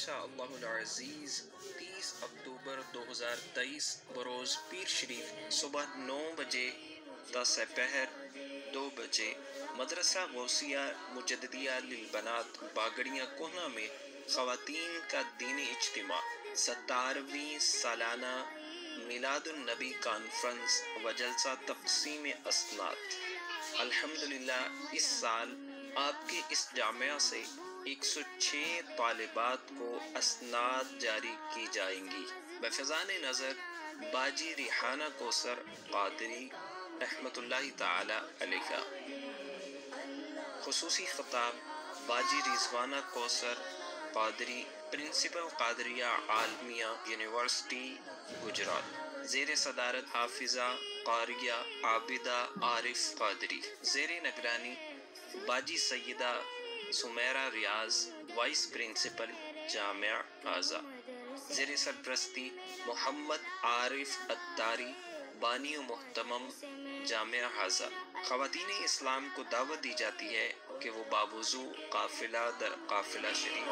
انشاءاللہ العزیز 30 اکتوبر 2023 بروز پیر شریف صبح 9 بجے تا سپہر 2 بجے مدرسہ غوثیہ مجددیہ للبنات باگڑیاں کوہنا میں خواتین کا دینی اجتماع، 17ویں سالانہ میلاد النبی کانفرنس و جلسہ تقسیم اسناد۔ الحمدللہ اس سال آپ کے اس جامعہ سے 106 طالبات کو اسناد جاری کی جائیں گی۔ بفضان نظر باجی ریحانہ کوثر قادری رحمۃ اللہ تعالی علیہ۔ خصوصی خطاب باجی رضوانہ کوثر قادری، پرنسپل قادریہ عالمیہ یونیورسٹی گجرات، زیر صدارت حافظہ قاریہ عابدہ عارف قادری، زیر نگرانی باجی سیدہ سمیرہ ریاض، وائس پرنسپل جامعہ اعزہ، زیر سرپرستی محمد عارف اتاری، بانی و محتمم جامعہ اعزہ۔ خواتین اسلام کو دعوت دی جاتی ہے کہ وہ بابوضو قافلہ در قافلہ شریف